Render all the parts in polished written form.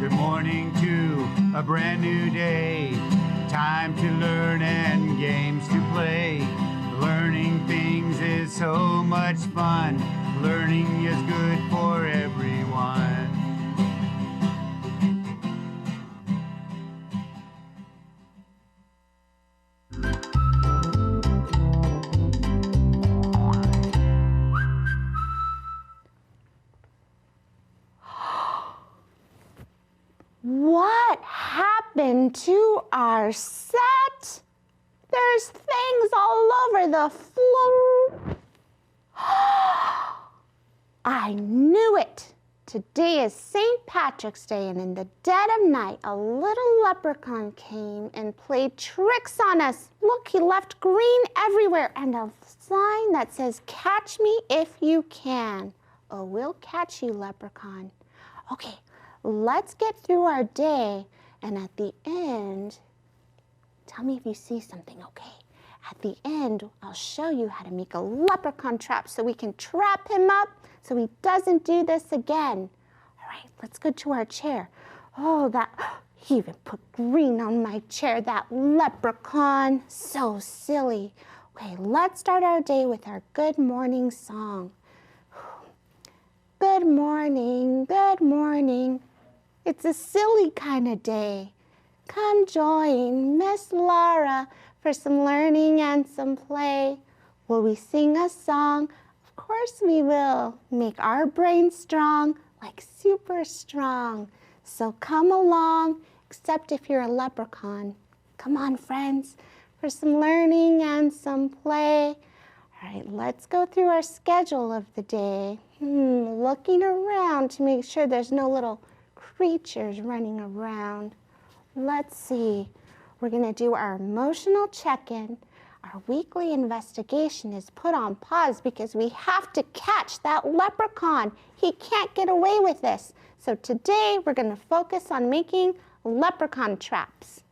Good morning to a brand new day. Time to learn and games to play. Learning things is so much fun. Learning is good for everyone. What happened to our set? There's things all over the floor. I knew it. Today is St. Patrick's Day, and in the dead of night, a little leprechaun came and played tricks on us. Look, he left green everywhere and a sign that says, "Catch me if you can." Oh, we'll catch you, leprechaun. Okay, let's get through our day, and at the end, tell me if you see something, okay? At the end, I'll show you how to make a leprechaun trap so we can trap him up so he doesn't do this again. All right, let's go to our chair. Oh, he even put green on my chair, that leprechaun. So silly. Okay, let's start our day with our good morning song. Good morning, good morning. It's a silly kind of day. Come join Miss Laura for some learning and some play. Will we sing a song? Of course we will. Make our brains strong, like super strong. So come along, except if you're a leprechaun. Come on, friends, for some learning and some play. All right, let's go through our schedule of the day. Looking around to make sure there's no little creatures running around. Let's see. We're going to do our emotional check-in. Our weekly investigation is put on pause because we have to catch that leprechaun. He can't get away with this. So today we're going to focus on making leprechaun traps.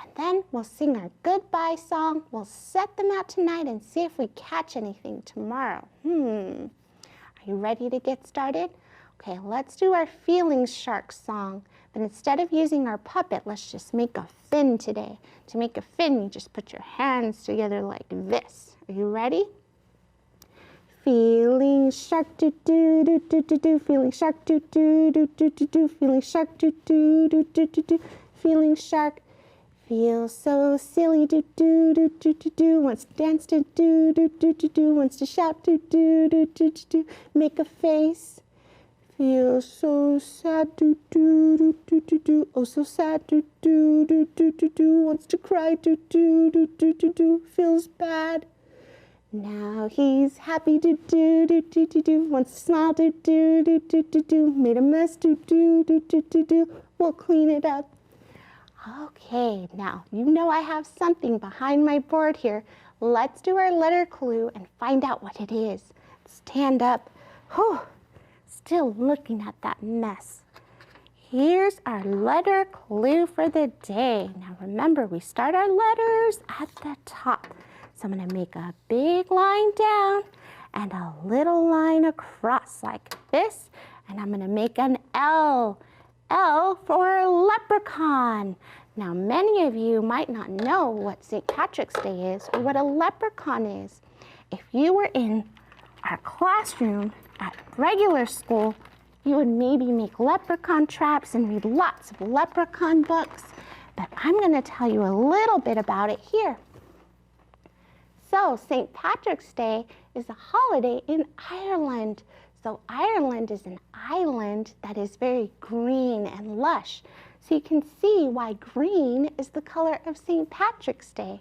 And then we'll sing our goodbye song. We'll set them out tonight and see if we catch anything tomorrow. Are you ready to get started? Okay, let's do our Feelings Shark song. But instead of using our puppet, let's just make a fin today. To make a fin, you just put your hands together like this. Are you ready? Feeling shark, do do do do do do. Feeling shark, do do do do do do. Feeling shark, do do do do do do. Feeling shark, feel so silly, do do do do do do. Wants to dance, do do do do do do. Wants to shout, do do do do do do. Make a face. Feel so sad, do do do do do do. Oh, so sad, do do do do do do. Wants to cry, do do do do do do. Feels bad. Now he's happy, do do do do do do. Wants to smile, do do do do do do. Made a mess, do do do do do do. We'll clean it up. Okay, now you know I have something behind my board here. Let's do our letter clue and find out what it is. Stand up. Whew. Still looking at that mess. Here's our letter clue for the day. Now remember, we start our letters at the top. So I'm going to make a big line down and a little line across like this. And I'm going to make an L. L for leprechaun. Now many of you might not know what St. Patrick's Day is or what a leprechaun is. If you were in our classroom at regular school, you would maybe make leprechaun traps and read lots of leprechaun books, but I'm going to tell you a little bit about it here. So St. Patrick's Day is a holiday in Ireland. So Ireland is an island that is very green and lush. So you can see why green is the color of St. Patrick's Day.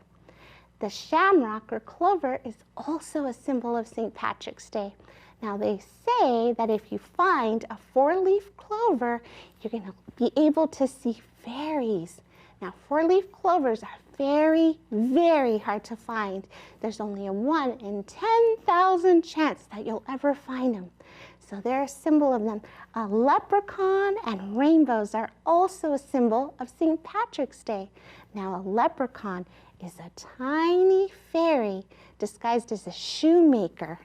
The shamrock or clover is also a symbol of St. Patrick's Day. Now they say that if you find a 4-leaf clover, you're going to be able to see fairies. Now 4-leaf clovers are very, very hard to find. There's only a 1 in 10,000 chance that you'll ever find them. So they're a symbol of them. A leprechaun and rainbows are also a symbol of St. Patrick's Day. Now a leprechaun is a tiny fairy disguised as a shoemaker.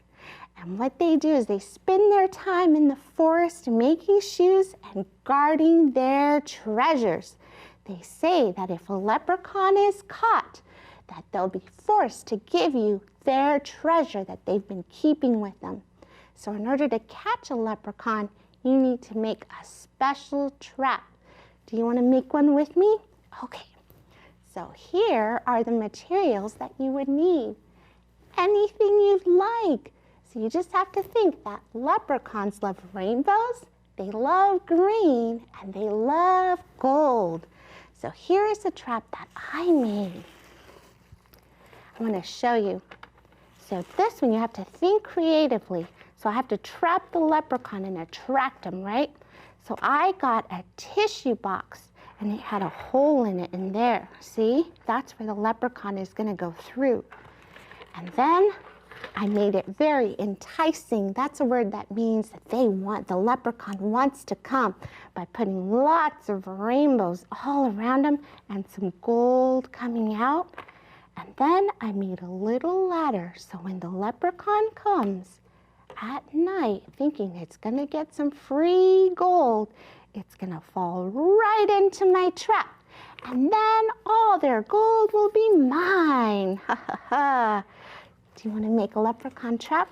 And And what they do is they spend their time in the forest making shoes and guarding their treasures. They say that if a leprechaun is caught, that they'll be forced to give you their treasure that they've been keeping with them. So in order to catch a leprechaun, you need to make a special trap. Do you want to make one with me? Okay. So here are the materials that you would need. Anything you'd like. So you just have to think that leprechauns love rainbows, they love green, and they love gold. So here is a trap that I made. I'm going to show you. So this one you have to think creatively. So I have to trap the leprechaun and attract him, right? So I got a tissue box and it had a hole in it in there. See? That's where the leprechaun is going to go through. And then I made it very enticing. That's a word that means that the leprechaun wants to come, by putting lots of rainbows all around him and some gold coming out. And then I made a little ladder, so when the leprechaun comes at night thinking it's going to get some free gold, it's going to fall right into my trap. And then all their gold will be mine. Ha ha ha. Do you want to make a leprechaun trap?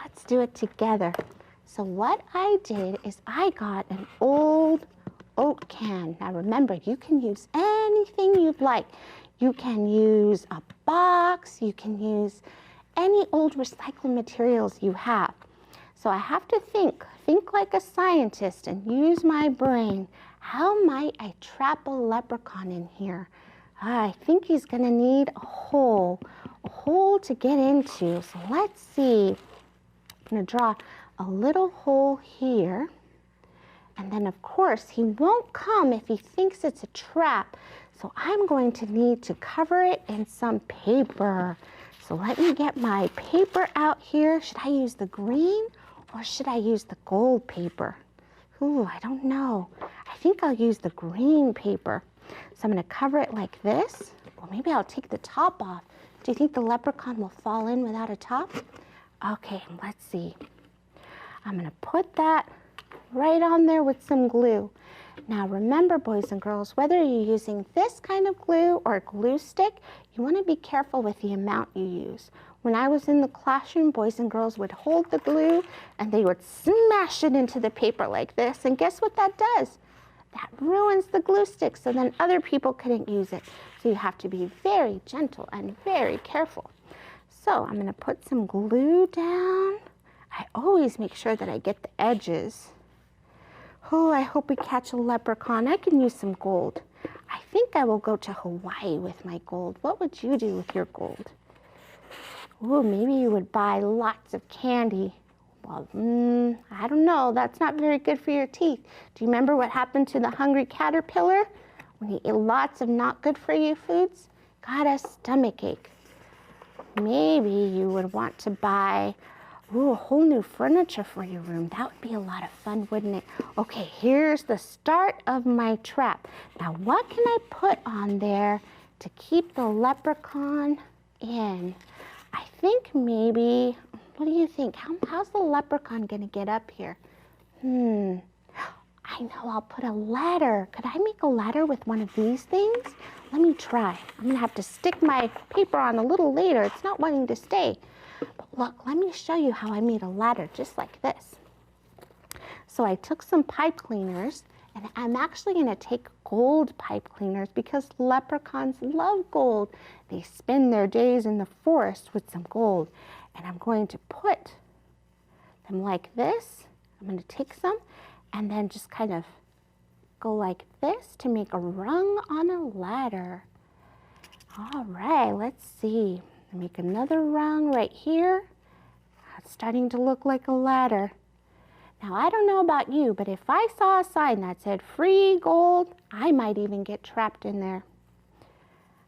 Let's do it together. So what I did is I got an old oat can. Now remember, you can use anything you'd like. You can use a box, you can use any old recycled materials you have. So I have to think like a scientist and use my brain. How might I trap a leprechaun in here? I think he's gonna need a hole to get into. So let's see. I'm gonna draw a little hole here. And then of course he won't come if he thinks it's a trap. So I'm going to need to cover it in some paper. So let me get my paper out here. Should I use the green or should I use the gold paper? Ooh, I don't know. I think I'll use the green paper. So I'm going to cover it like this. Or maybe I'll take the top off. Do you think the leprechaun will fall in without a top? Okay, let's see. I'm going to put that right on there with some glue. Now remember, boys and girls, whether you're using this kind of glue or a glue stick, you want to be careful with the amount you use. When I was in the classroom, boys and girls would hold the glue and they would smash it into the paper like this. And guess what that does? That ruins the glue stick, so then other people couldn't use it. So you have to be very gentle and very careful. So I'm going to put some glue down. I always make sure that I get the edges. Oh, I hope we catch a leprechaun. I can use some gold. I think I will go to Hawaii with my gold. What would you do with your gold? Oh, maybe you would buy lots of candy. Well, I don't know. That's not very good for your teeth. Do you remember what happened to the hungry caterpillar when he ate lots of not good for you foods? Got a stomach ache. Maybe you would want to buy a whole new furniture for your room. That would be a lot of fun, wouldn't it? Okay, here's the start of my trap. Now, what can I put on there to keep the leprechaun in? I think maybe, what do you think? How's the leprechaun gonna get up here? I know, I'll put a ladder. Could I make a ladder with one of these things? Let me try. I'm gonna have to stick my paper on a little later. It's not wanting to stay. But look, let me show you how I made a ladder just like this. So I took some pipe cleaners, and I'm actually going to take gold pipe cleaners because leprechauns love gold. They spend their days in the forest with some gold. And I'm going to put them like this. I'm going to take some and then just kind of go like this to make a rung on a ladder. All right, let's see. Make another rung right here. It's starting to look like a ladder. Now, I don't know about you, but if I saw a sign that said free gold, I might even get trapped in there.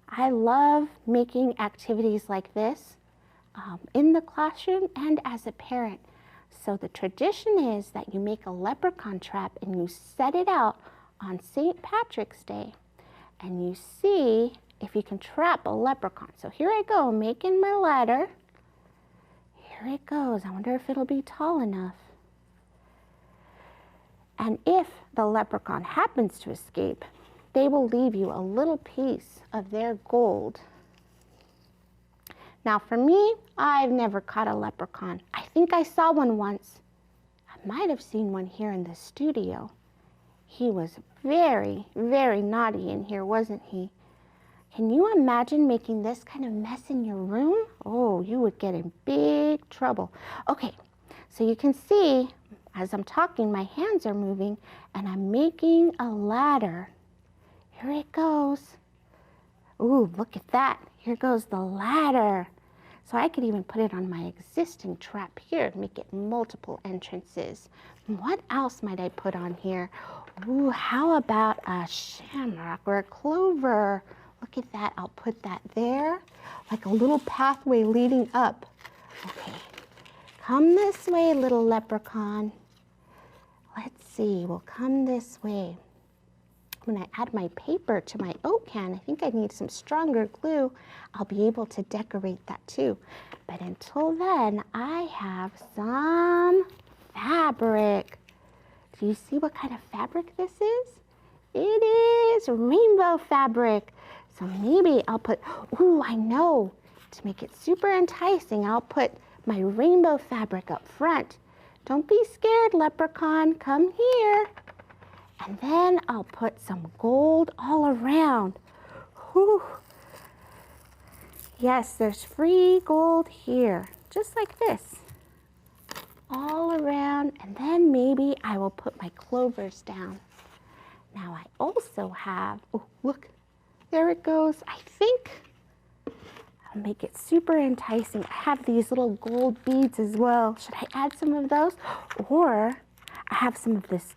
I love making activities like this in the classroom and as a parent. So the tradition is that you make a leprechaun trap and you set it out on St. Patrick's Day. And you see if you can trap a leprechaun. So here I go, making my ladder. Here Here it goes. I wonder if it'll be tall enough. And if the leprechaun happens to escape, they will leave you a little piece of their gold. Now for me, I've never caught a leprechaun. I think I saw one once. I might have seen one here in the studio. He was very, very naughty in here, wasn't he? Can you imagine making this kind of mess in your room? Oh, you would get in big trouble. Okay, so you can see as I'm talking, my hands are moving and I'm making a ladder. Here it goes. Ooh, look at that. Here goes the ladder. So I could even put it on my existing trap here and make it multiple entrances. What else might I put on here? Ooh, how about a shamrock or a clover? Look at that. I'll put that there, like a little pathway leading up. Okay, come this way, little leprechaun. Let's see, we'll come this way. When I add my paper to my oat can, I think I need some stronger glue. I'll be able to decorate that too. But until then, I have some fabric. Do you see what kind of fabric this is? It is rainbow fabric. So maybe I'll put, ooh, I know. To make it super enticing, I'll put my rainbow fabric up front. Don't be scared, leprechaun, come here. And then I'll put some gold all around. Whew. Yes, there's free gold here, just like this. All around, and then maybe I will put my clovers down. Now I also have, oh, look, there it goes. I think I'll make it super enticing. I have these little gold beads as well. Should I add some of those? Or I have some of this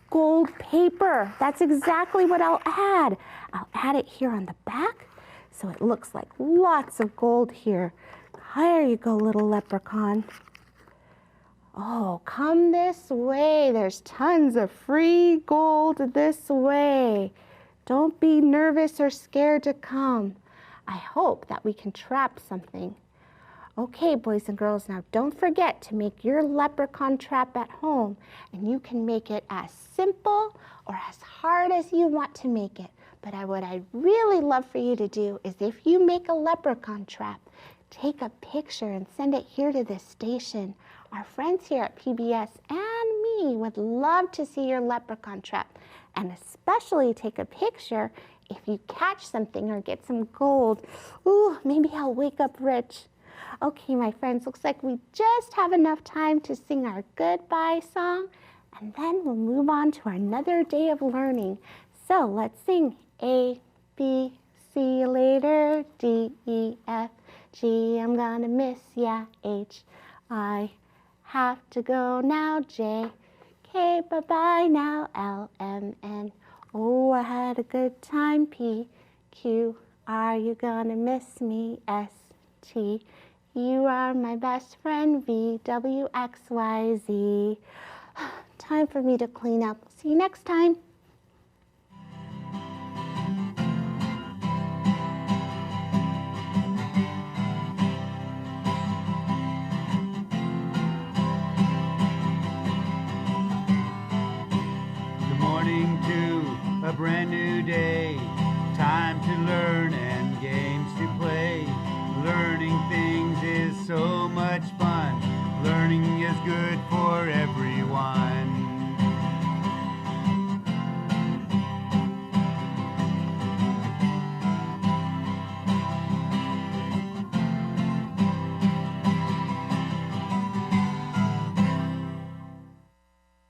gold paper. That's exactly what I'll add. I'll add it here on the back so it looks like lots of gold here. There you go, little leprechaun. Oh, come this way. There's tons of free gold this way. Don't be nervous or scared to come. I hope that we can trap something. Okay, boys and girls, now don't forget to make your leprechaun trap at home, and you can make it as simple or as hard as you want to make it. But what I'd really love for you to do is if you make a leprechaun trap, take a picture and send it here to this station. Our friends here at PBS and me would love to see your leprechaun trap, and especially take a picture if you catch something or get some gold. Ooh, maybe I'll wake up rich. Okay, my friends, looks like we just have enough time to sing our goodbye song, and then we'll move on to another day of learning. So let's sing A, B, see you later, D, E, F, G, I'm gonna miss ya, H, I have to go now, J, K, bye-bye now, L, M, N, oh, I had a good time, P, Q, are you gonna miss me, S, T, you are my best friend, V, W, X, Y, Z. Time for me to clean up. See you next time. Good morning to a brand new day. Time to learn and games to play. Learning things is so much fun. Learning is good for everyone.